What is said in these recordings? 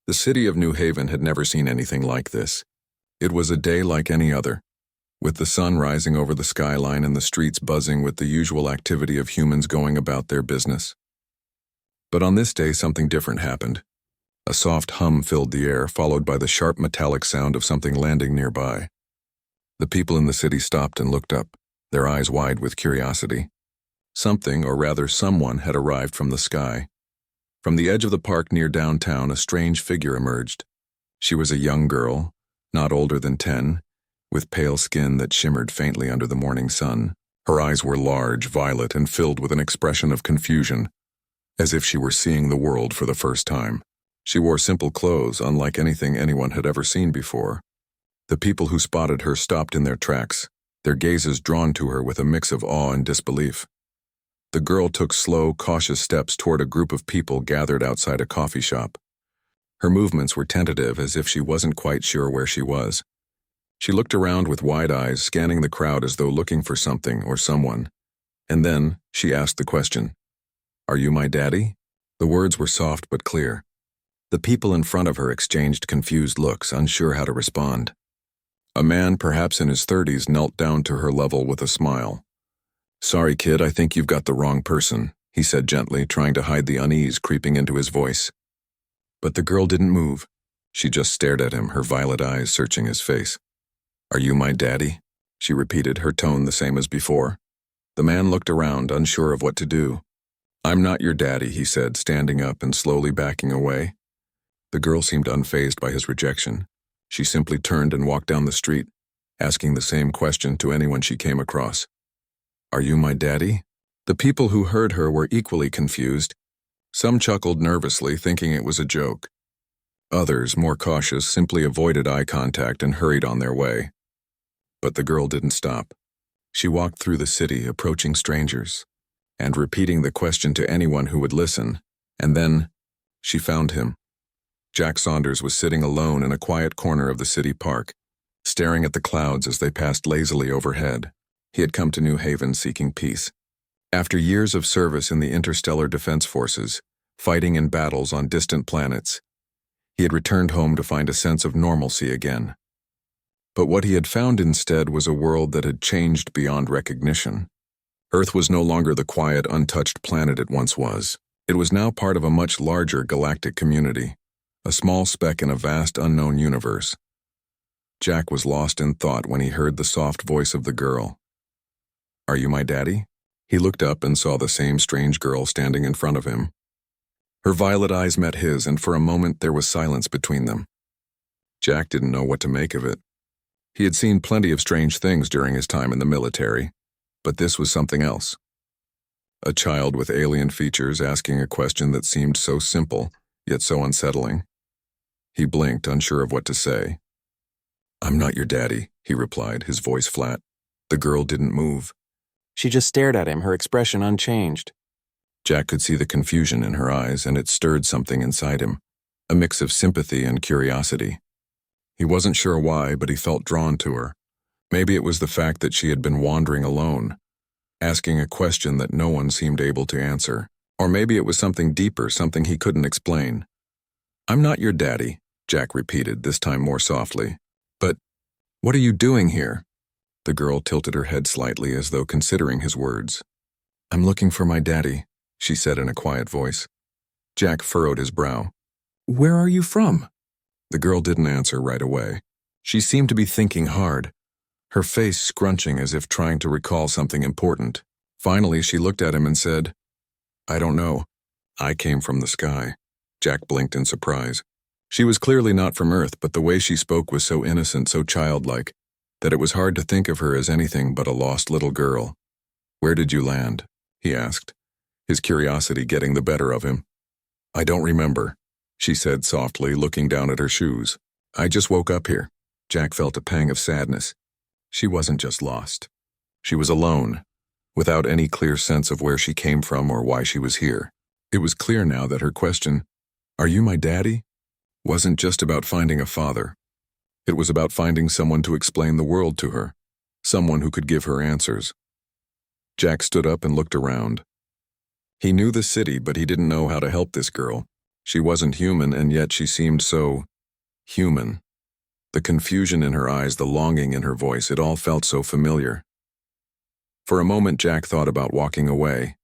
The city of New Haven had never seen anything like this. It was a day like any other, with the sun rising over the skyline and the streets buzzing with the usual activity of humans going about their business. But on this day, something different happened. A soft hum filled the air, followed by the sharp metallic sound of something landing nearby. The people in the city stopped and looked up, their eyes wide with curiosity. Something, or rather someone, had arrived from the sky. From the edge of the park near downtown, a strange figure emerged. She was a young girl, not older than 10, with pale skin that shimmered faintly under the morning sun. Her eyes were large, violet, and filled with an expression of confusion, as if she were seeing the world for the first time. She wore simple clothes, unlike anything anyone had ever seen before. The people who spotted her stopped in their tracks, their gazes drawn to her with a mix of awe and disbelief. The girl took slow, cautious steps toward a group of people gathered outside a coffee shop. Her movements were tentative, as if she wasn't quite sure where she was. She looked around with wide eyes, scanning the crowd as though looking for something or someone. And then she asked the question, "Are you my daddy?" The words were soft but clear. The people in front of her exchanged confused looks, unsure how to respond. A man, perhaps in his 30s, knelt down to her level with a smile. "Sorry, kid, I think you've got the wrong person," he said gently, trying to hide the unease creeping into his voice. But the girl didn't move. She just stared at him, her violet eyes searching his face. "Are you my daddy?" she repeated, her tone the same as before. The man looked around, unsure of what to do. "I'm not your daddy," he said, standing up and slowly backing away. The girl seemed unfazed by his rejection. She simply turned and walked down the street, asking the same question to anyone she came across. "Are you my daddy?" The people who heard her were equally confused. Some chuckled nervously, thinking it was a joke. Others, more cautious, simply avoided eye contact and hurried on their way. But the girl didn't stop. She walked through the city, approaching strangers, and repeating the question to anyone who would listen. And then, she found him. Jack Saunders was sitting alone in a quiet corner of the city park, staring at the clouds as they passed lazily overhead. He had come to New Haven seeking peace. After years of service in the interstellar defense forces, fighting in battles on distant planets, he had returned home to find a sense of normalcy again. But what he had found instead was a world that had changed beyond recognition. Earth was no longer the quiet, untouched planet it once was. It was now part of a much larger galactic community, a small speck in a vast unknown universe. Jack was lost in thought when he heard the soft voice of the girl. "Are you my daddy?" He looked up and saw the same strange girl standing in front of him. Her violet eyes met his, and for a moment there was silence between them. Jack didn't know what to make of it. He had seen plenty of strange things during his time in the military, but this was something else. A child with alien features asking a question that seemed so simple, yet so unsettling. He blinked, unsure of what to say. "I'm not your daddy," he replied, his voice flat. The girl didn't move. She just stared at him, her expression unchanged. Jack could see the confusion in her eyes, and it stirred something inside him, a mix of sympathy and curiosity. He wasn't sure why, but he felt drawn to her. Maybe it was the fact that she had been wandering alone, asking a question that no one seemed able to answer. Or maybe it was something deeper, something he couldn't explain. "I'm not your daddy," Jack repeated, this time more softly. "But what are you doing here?" The girl tilted her head slightly as though considering his words. "I'm looking for my daddy," she said in a quiet voice. Jack furrowed his brow. "Where are you from?" The girl didn't answer right away. She seemed to be thinking hard, her face scrunching as if trying to recall something important. Finally, she looked at him and said, "I don't know. I came from the sky." Jack blinked in surprise. She was clearly not from Earth, but the way she spoke was so innocent, so childlike, that it was hard to think of her as anything but a lost little girl. "Where did you land?" he asked, his curiosity getting the better of him. "I don't remember," she said softly, looking down at her shoes. "I just woke up here." Jack felt a pang of sadness. She wasn't just lost. She was alone, without any clear sense of where she came from or why she was here. It was clear now that her question, "Are you my daddy?" wasn't just about finding a father. It was about finding someone to explain the world to her, someone who could give her answers. Jack stood up and looked around. He knew the city, but he didn't know how to help this girl. She wasn't human, and yet she seemed so human. The confusion in her eyes, the longing in her voice, it all felt so familiar. For a moment, Jack thought about walking away.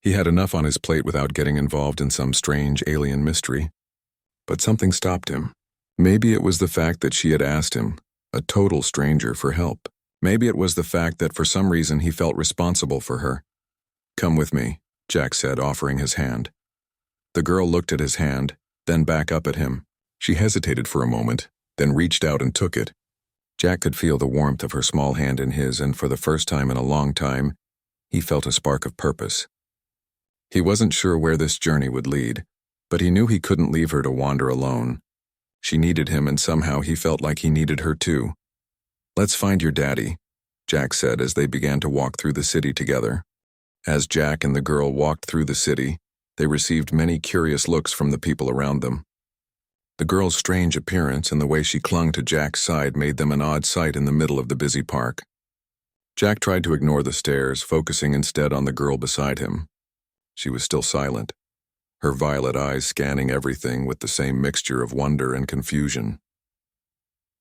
He had enough on his plate without getting involved in some strange alien mystery. But something stopped him. Maybe it was the fact that she had asked him, a total stranger, for help. Maybe it was the fact that for some reason he felt responsible for her. "Come with me," Jack said, offering his hand. The girl looked at his hand, then back up at him. She hesitated for a moment, then reached out and took it. Jack could feel the warmth of her small hand in his, and for the first time in a long time, he felt a spark of purpose. He wasn't sure where this journey would lead, but he knew he couldn't leave her to wander alone. She needed him, and somehow he felt like he needed her too. "Let's find your daddy," Jack said as they began to walk through the city together. As Jack and the girl walked through the city, they received many curious looks from the people around them. The girl's strange appearance and the way she clung to Jack's side made them an odd sight in the middle of the busy park. Jack tried to ignore the stares, focusing instead on the girl beside him. She was still silent, her violet eyes scanning everything with the same mixture of wonder and confusion.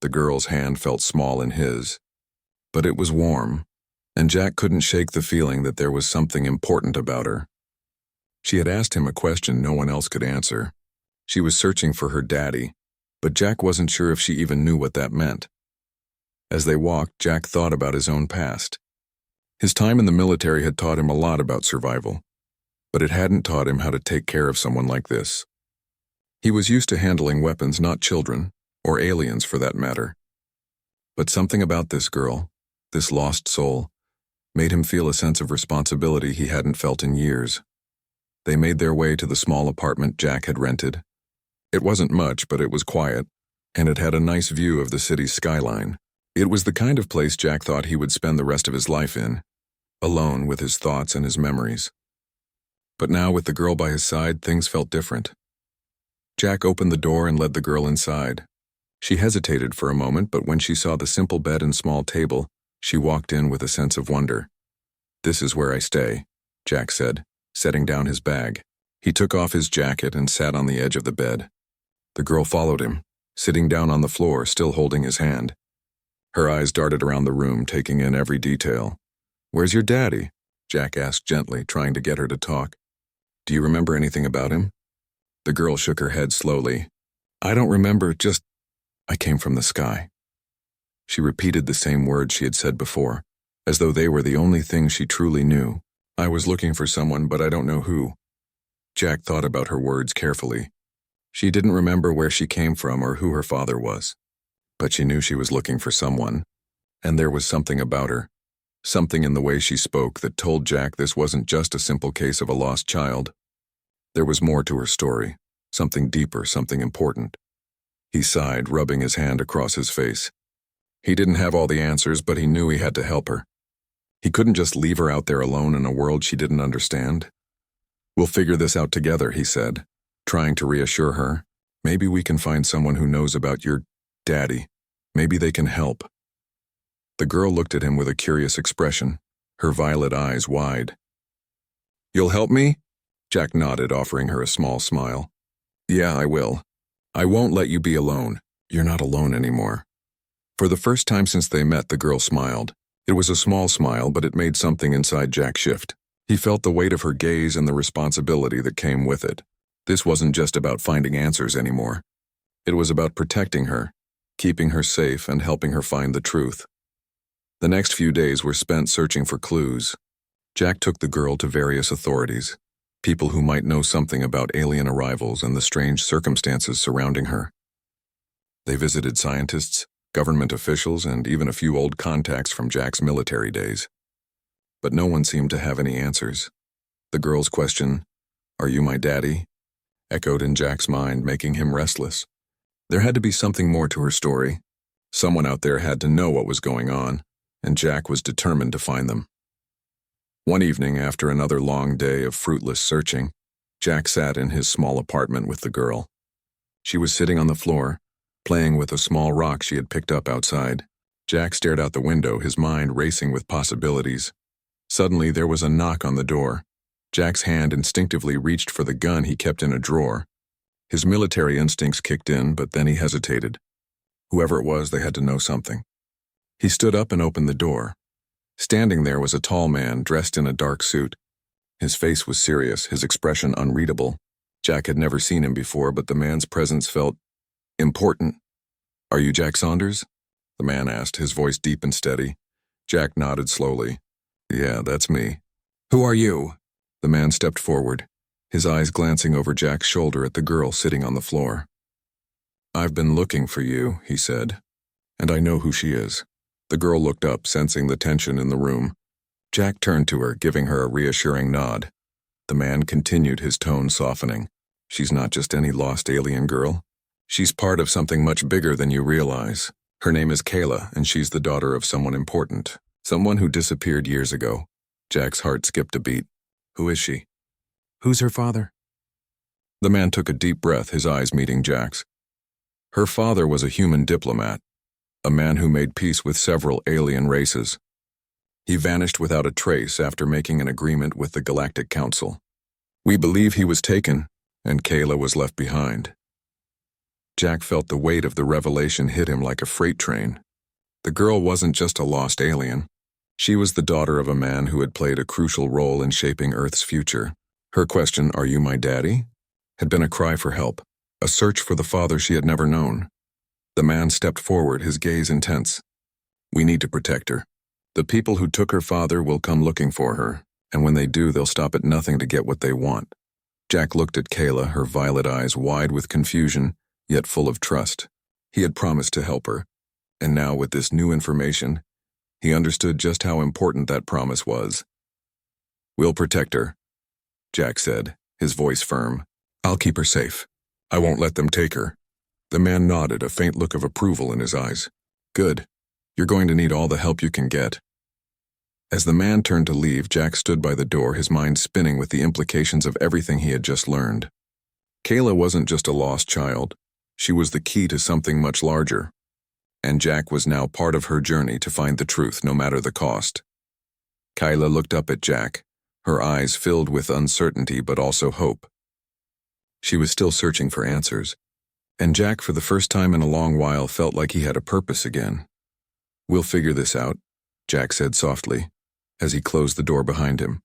The girl's hand felt small in his, but it was warm, and Jack couldn't shake the feeling that there was something important about her. She had asked him a question no one else could answer. She was searching for her daddy, but Jack wasn't sure if she even knew what that meant. As they walked, Jack thought about his own past. His time in the military had taught him a lot about survival, but it hadn't taught him how to take care of someone like this. He was used to handling weapons, not children, or aliens for that matter. But something about this girl, this lost soul, made him feel a sense of responsibility he hadn't felt in years. They made their way to the small apartment Jack had rented. It wasn't much, but it was quiet, and it had a nice view of the city's skyline. It was the kind of place Jack thought he would spend the rest of his life in, alone with his thoughts and his memories. But now, with the girl by his side, things felt different. Jack opened the door and led the girl inside. She hesitated for a moment, but when she saw the simple bed and small table, she walked in with a sense of wonder. "This is where I stay," Jack said, setting down his bag. He took off his jacket and sat on the edge of the bed. The girl followed him, sitting down on the floor, still holding his hand. Her eyes darted around the room, taking in every detail. "Where's your daddy?" Jack asked gently, trying to get her to talk. "Do you remember anything about him?" The girl shook her head slowly. "I don't remember, just, I came from the sky." She repeated the same words she had said before, as though they were the only thing she truly knew. "I was looking for someone, but I don't know who." Jack thought about her words carefully. She didn't remember where she came from or who her father was, but she knew she was looking for someone, and there was something about her, something in the way she spoke that told Jack this wasn't just a simple case of a lost child. There was more to her story, something deeper, something important. He sighed, rubbing his hand across his face. He didn't have all the answers, but he knew he had to help her. He couldn't just leave her out there alone in a world she didn't understand. "We'll figure this out together," he said, trying to reassure her. "Maybe we can find someone who knows about your daddy. Maybe they can help." The girl looked at him with a curious expression, her violet eyes wide. "You'll help me?" Jack nodded, offering her a small smile. "Yeah, I will. I won't let you be alone. You're not alone anymore." For the first time since they met, the girl smiled. It was a small smile, but it made something inside Jack shift. He felt the weight of her gaze and the responsibility that came with it. This wasn't just about finding answers anymore. It was about protecting her, keeping her safe, and helping her find the truth. The next few days were spent searching for clues. Jack took the girl to various authorities, people who might know something about alien arrivals and the strange circumstances surrounding her. They visited scientists, government officials, and even a few old contacts from Jack's military days. But no one seemed to have any answers. The girl's question, "Are you my daddy?" echoed in Jack's mind, making him restless. There had to be something more to her story. Someone out there had to know what was going on, and Jack was determined to find them. One evening, after another long day of fruitless searching, Jack sat in his small apartment with the girl. She was sitting on the floor, playing with a small rock she had picked up outside. Jack stared out the window, his mind racing with possibilities. Suddenly, there was a knock on the door. Jack's hand instinctively reached for the gun he kept in a drawer. His military instincts kicked in, but then he hesitated. Whoever it was, they had to know something. He stood up and opened the door. Standing there was a tall man dressed in a dark suit. His face was serious, his expression unreadable. Jack had never seen him before, but the man's presence felt important. "Are you Jack Saunders?" the man asked, his voice deep and steady. Jack nodded slowly. "Yeah, that's me." "Who are you?" The man stepped forward, his eyes glancing over Jack's shoulder at the girl sitting on the floor. "I've been looking for you," he said, "and I know who she is." The girl looked up, sensing the tension in the room. Jack turned to her, giving her a reassuring nod. The man continued, his tone softening. "She's not just any lost alien girl. She's part of something much bigger than you realize. Her name is Kayla, and she's the daughter of someone important. Someone who disappeared years ago." Jack's heart skipped a beat. "Who is she?" "Who's her father?" The man took a deep breath, his eyes meeting Jack's. "Her father was a human diplomat, a man who made peace with several alien races. He vanished without a trace after making an agreement with the Galactic Council. We believe he was taken, and Kayla was left behind." Jack felt the weight of the revelation hit him like a freight train. The girl wasn't just a lost alien. She was the daughter of a man who had played a crucial role in shaping Earth's future. Her question, "Are you my daddy?" had been a cry for help, a search for the father she had never known. The man stepped forward, his gaze intense. "We need to protect her. The people who took her father will come looking for her, and when they do, they'll stop at nothing to get what they want." Jack looked at Kayla, her violet eyes wide with confusion, yet full of trust. He had promised to help her, and now with this new information, he understood just how important that promise was. "We'll protect her," Jack said, his voice firm. "I'll keep her safe. I won't let them take her." The man nodded, a faint look of approval in his eyes. "Good. You're going to need all the help you can get." As the man turned to leave, Jack stood by the door, his mind spinning with the implications of everything he had just learned. Kayla wasn't just a lost child. She was the key to something much larger. And Jack was now part of her journey to find the truth, no matter the cost. Kayla looked up at Jack, her eyes filled with uncertainty but also hope. She was still searching for answers. And Jack, for the first time in a long while, felt like he had a purpose again. "We'll figure this out," Jack said softly, as he closed the door behind him.